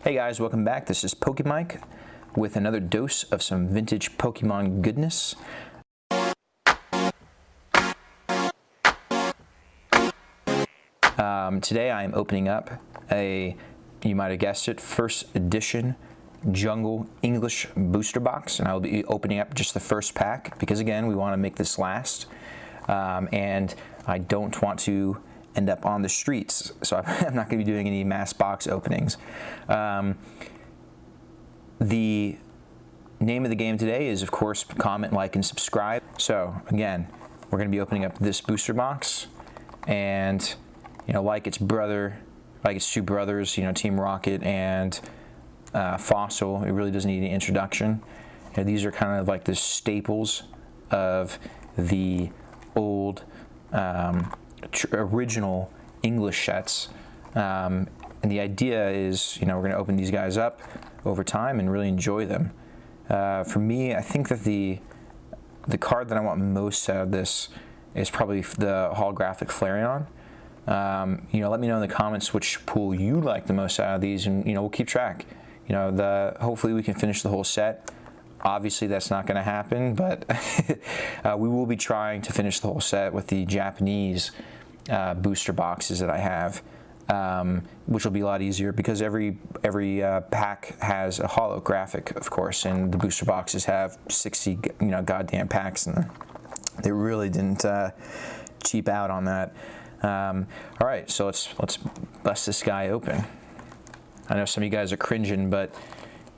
Hey guys, welcome back. This is PokeMike with another dose of some vintage Pokemon goodness. Today I am opening up a, you might have guessed it, first edition Jungle English booster box, and I will be opening up just the first pack because again we want to make this last, and I don't want to end up on the streets, so I'm not going to be doing any mass box openings. The name of the game today is, of course, comment, like, and subscribe. So again, we're going to be opening up this booster box, and you know, like its two brothers, you know, Team Rocket and Fossil, it really doesn't need any introduction. You know, these are kind of like the staples of the old original English sets, and the idea is, you know, we're going to open these guys up over time and really enjoy them. For me, I think that the card that I want most out of this is probably the holographic Flareon. You know, let me know in the comments which pool you like the most out of these, and you know, we'll keep track. You know, hopefully we can finish the whole set. Obviously that's not going to happen, but we will be trying to finish the whole set with the Japanese booster boxes that I have, which will be a lot easier because every pack has a holographic, of course, and the booster boxes have 60 goddamn packs, and they really didn't cheap out on that. All right, so let's bust this guy open. I know some of you guys are cringing, but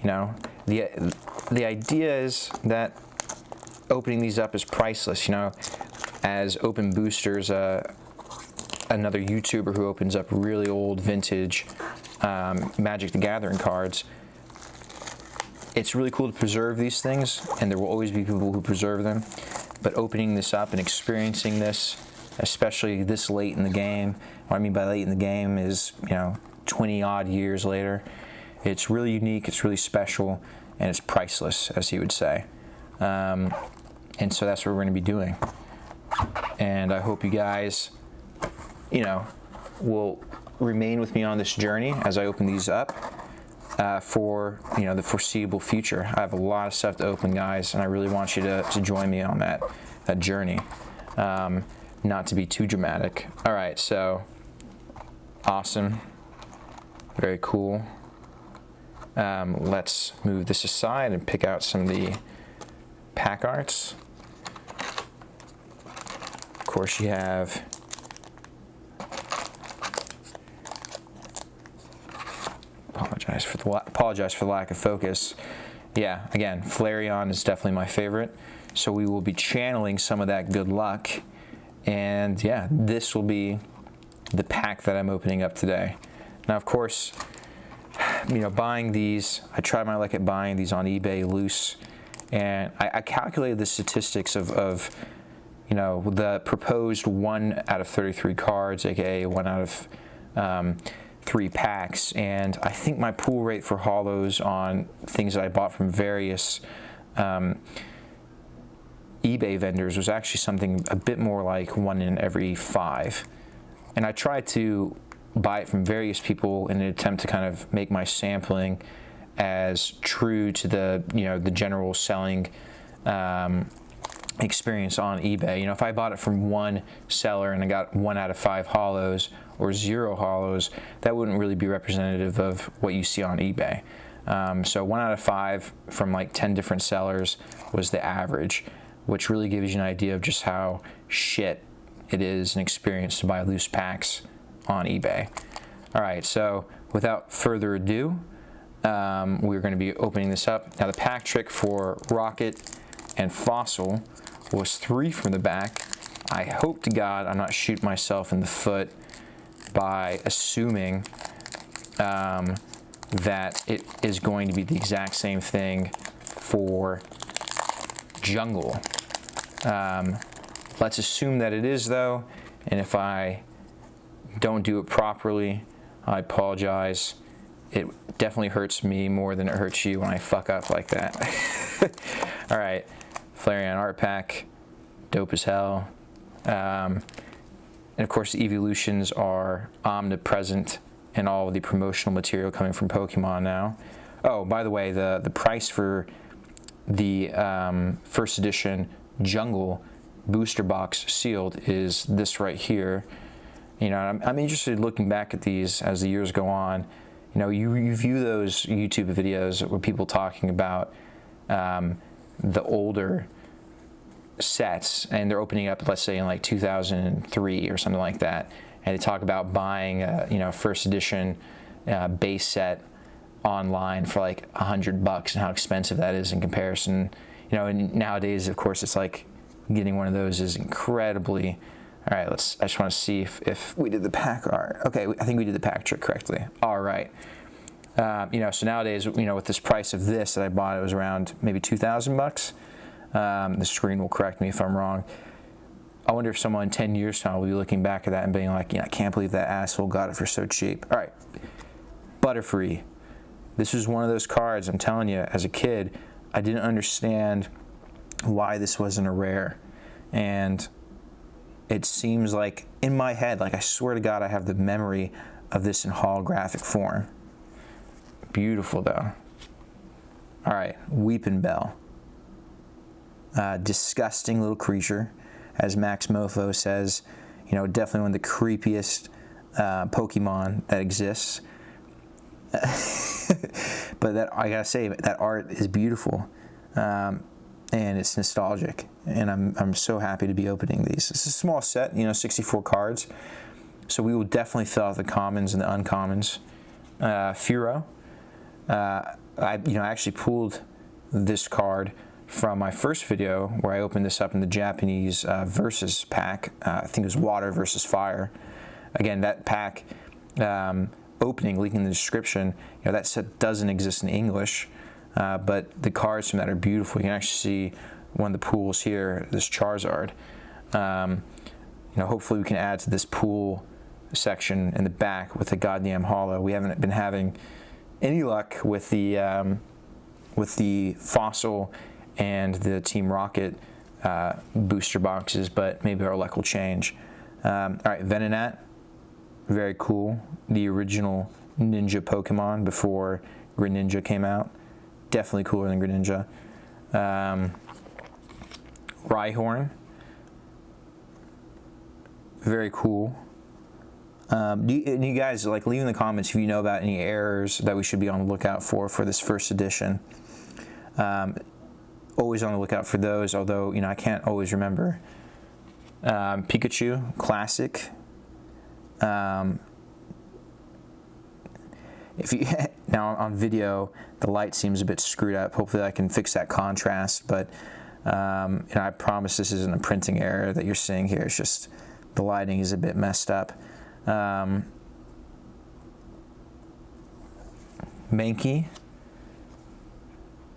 you know, the idea is that opening these up is priceless. You know, as open boosters, another YouTuber who opens up really old vintage Magic the Gathering cards, it's really cool to preserve these things, and there will always be people who preserve them. But opening this up and experiencing this, especially this late in the game, what I mean by late in the game is, you know, 20 odd years later, it's really unique, it's really special, and it's priceless, as he would say. And so that's what we're going to be doing. And I hope you guys, you know, will remain with me on this journey as I open these up for, you know, the foreseeable future. I have a lot of stuff to open, guys, and I really want you to join me on that journey. Not to be too dramatic. All right, so awesome, very cool. Let's move this aside and pick out some of the pack arts. Of course, you have apologize for the lack of focus. Yeah, again, Flareon is definitely my favorite, so we will be channeling some of that good luck. And yeah, this will be the pack that I'm opening up today. Now, of course, you know, buying these, I tried my luck at buying these on eBay loose, and I calculated the statistics of you know, the proposed 1 out of 33 cards, aka 1 out of 3 packs, and I think my pool rate for holos on things that I bought from various eBay vendors was actually something a bit more like 1 in every 5. And I tried to buy it from various people in an attempt to kind of make my sampling as true to the, you know, the general selling experience on eBay. You know, if I bought it from one seller and I got 1 out of 5 holos or 0 holos, that wouldn't really be representative of what you see on eBay. So 1 out of 5 from like 10 different sellers was the average, which really gives you an idea of just how shit it is an experience to buy loose packs on eBay. All right, so without further ado, we're going to be opening this up. Now, the pack trick for Rocket and Fossil was 3 from the back. I hope to God I'm not shooting myself in the foot by assuming that it is going to be the exact same thing for Jungle. Let's assume that it is, though, and if I don't do it properly, I apologize. It definitely hurts me more than it hurts you when I fuck up like that. All right, Flareon art pack, dope as hell. And of course, the evolutions are omnipresent and all the promotional material coming from Pokemon now. Oh, by the way, the price for the first edition Jungle booster box sealed is this right here. You know, I'm interested in looking back at these as the years go on. You know, you view those YouTube videos where people talking about the older sets, and they're opening up, let's say in like 2003 or something like that, and they talk about buying a, you know, first edition base set online for like $100 and how expensive that is in comparison. You know, and nowadays, of course, it's like getting one of those is incredibly. All right, I just want to see if we did the pack art. Okay, I think we did the pack trick correctly. All right. You know, so nowadays, you know, with this price of this that I bought, it was around maybe $2,000. The screen will correct me if I'm wrong. I wonder if someone 10 years from now will be looking back at that and being like, you know, I can't believe that asshole got it for so cheap. All right, Butterfree. This was one of those cards, I'm telling you, as a kid, I didn't understand why this wasn't a rare. And it seems like, in my head, like I swear to God, I have the memory of this in holographic form. Beautiful, though. All right, Weeping Bell. Disgusting little creature. As Max Mofo says, you know, definitely one of the creepiest Pokemon that exists. But that, I gotta say, that art is beautiful, and it's nostalgic, and I'm so happy to be opening these. It's a small set, you know, 64 cards, so we will definitely fill out the commons and the uncommons. Furo. I actually pulled this card from my first video where I opened this up in the Japanese versus pack. I think it was Water versus Fire. Again, that pack opening, link in the description. You know, that set doesn't exist in English, but the cards from that are beautiful. You can actually see one of the pools here, this Charizard. You know, hopefully we can add to this pool section in the back with the goddamn holo. We haven't been having any luck with the Fossil and the Team Rocket booster boxes, but maybe our luck will change. All right, Venonat, very cool. The original Ninja Pokemon before Greninja came out. Definitely cooler than Greninja. Rhyhorn, very cool. You guys, like, leave in the comments if you know about any errors that we should be on the lookout for this first edition. Always on the lookout for those, although, you know, I can't always remember. Pikachu, classic. If you now on video, the light seems a bit screwed up. Hopefully I can fix that contrast, but you know, I promise this isn't a printing error that you're seeing here. It's just the lighting is a bit messed up. Mankey,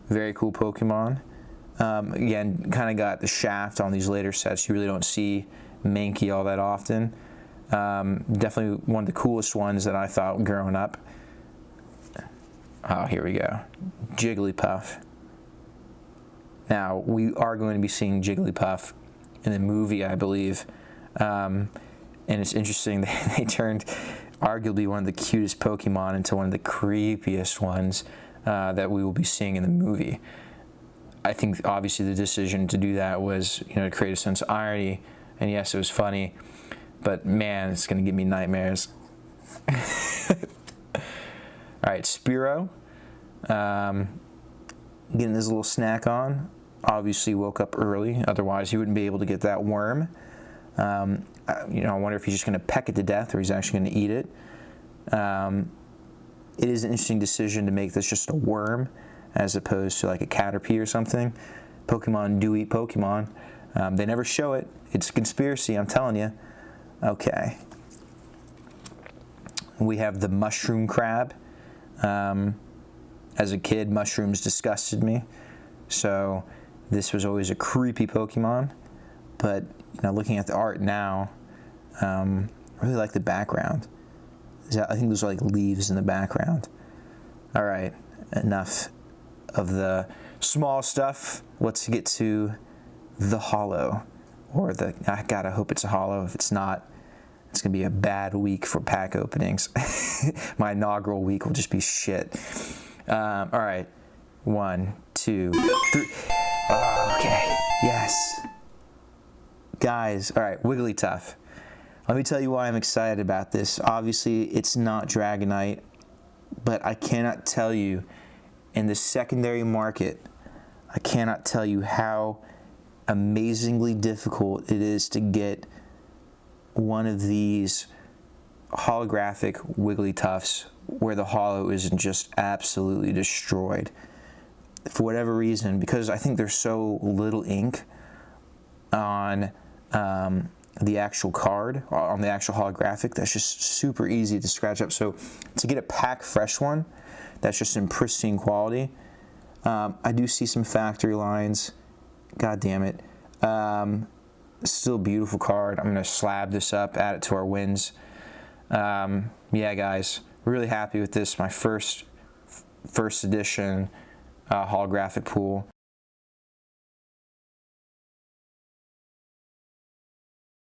very cool Pokemon. Again, kind of got the shaft on these later sets. You really don't see Mankey all that often. Definitely one of the coolest ones that I thought growing up. Oh, here we go. Jigglypuff. Now, we are going to be seeing Jigglypuff in the movie, I believe. And it's interesting that they turned arguably one of the cutest Pokemon into one of the creepiest ones that we will be seeing in the movie. I think obviously the decision to do that was, you know, to create a sense of irony, and yes, it was funny, but man, it's going to give me nightmares. All right, Spearow, getting his little snack on. Obviously woke up early, otherwise he wouldn't be able to get that worm. You know, I wonder if he's just going to peck it to death or he's actually going to eat it. It is an interesting decision to make this just a worm as opposed to like a Caterpie or something. Pokemon do eat Pokemon. They never show it. It's a conspiracy, I'm telling you. Okay. We have the Mushroom Crab. As a kid, mushrooms disgusted me. So this was always a creepy Pokemon. But, you know, looking at the art now, I really like the background. I think those are like leaves in the background. All right, enough of the small stuff. Let's get to the holo, or the, I gotta hope it's a holo. If it's not, It's going to be a bad week for pack openings. My inaugural week will just be shit. All right. 1, 2, 3. Oh, okay. Yes. Guys, all right, Wigglytuff. Let me tell you why I'm excited about this. Obviously, it's not Dragonite, but I cannot tell you, in the secondary market, I cannot tell you how amazingly difficult it is to get one of these holographic Wigglytuffs where the holo isn't just absolutely destroyed. For whatever reason, because I think there's so little ink on the actual card, on the actual holographic, that's just super easy to scratch up. So to get a pack fresh one that's just in pristine quality, I do see some factory lines. God damn it. Still a beautiful card. I'm going to slab this up, add it to our wins. Yeah, guys, really happy with this. My first edition holographic pool.